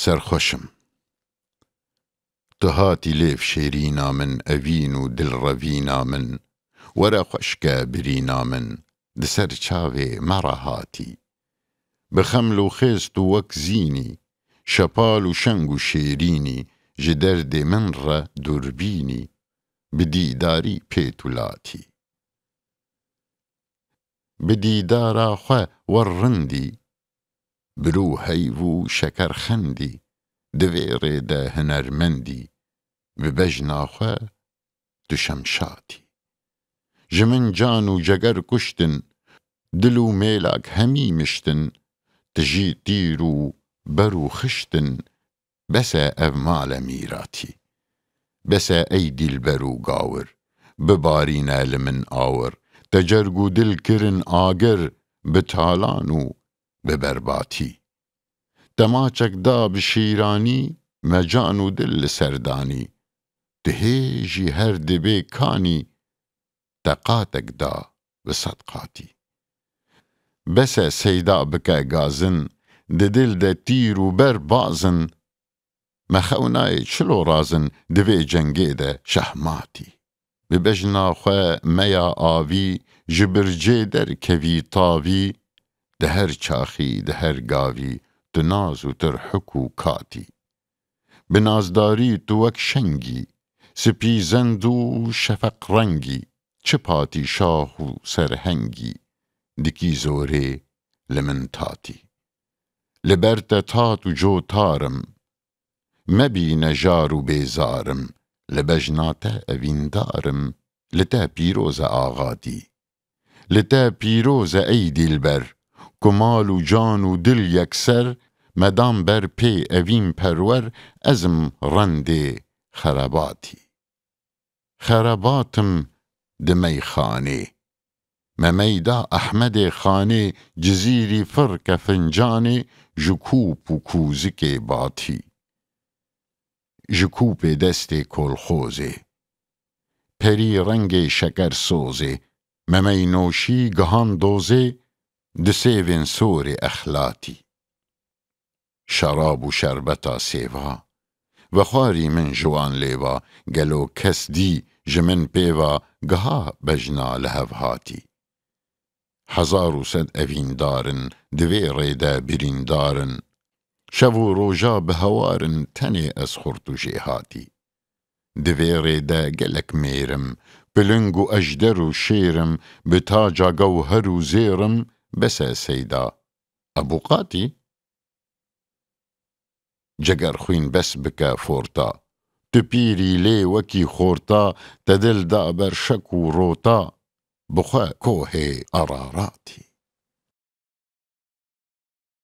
سرخوشم تهاتی لیف شیرینا من اوین و دل روینا من ورا خوشکا برینا من دسر چاوی مرا هاتی بخمل و خست و وک زینی شپال و شنگ و شیرینی جدرد من را دوربینی بدیداری پیتولاتی بدیدارا خو ورندی برو هیو شکر خندی دویره ده هنرمندی ببجنا خو دشمشاتی جمن جان و جگر کشتن دلو میلاک همی مشتن تجی تیرو برو خشتن بسا اومال میراتی بسا ای دل برو گاور ببارینا لمن آور تجرگو دل کرن آگر بتالانو ببرباتی تماچک دا بشیرانی مجانو دل سردانی تهیجی هر دبی کانی تقاتک دا بصدقاتی بسا سیدا بکا گازن ده دل ده تیرو بر بازن مخونای چلو رازن دوی جنگی ده شهماتی ببجنا خو میا آوی جبرجه در کوی تاوی ده هر چاخی ده هر گاوی تنازو ترحکو کاتی بنازداری تو وک شنگی سپی زندو شفق رنگی چپاتی شاهو سرهنگی دکی زوره لمن تاتی لبرت تاتو جو تارم مبی نجارو بیزارم لبجناتا اوین دارم لتا پیروز آغادی لتا پیروز ای دلبر کمال و جان و دل یکسر مدام بر پی اوین پرور ازم رند خراباتی خراباتم دمی خانه ممیدا احمد خانه جزیری فرق فنجانه جکوب و کوزک باتی جکوب دست کلخوزه پری رنگ شکر سوزه ممی نوشی گهان دوزه دسیوین سور اخلاتی شراب و شربتا سیوا و خواری من جوان لیوا گلو کس دی جمن پیوا گها بجنا لهف هاتی هزار و صد اوین دارن دوی ریده برین دارن شو و روژا به هوارن تنی از خورتو جیهاتی دوی ریده گلک میرم بلنگ و اجدر و شیرم به تاجا گوهر و زیرم بس سیدا ابو قاتی جگر خوین بس بکا فورتا تپیری لی وکی خورتا تدل دا بر شک و روتا بخوا کوه اراراتی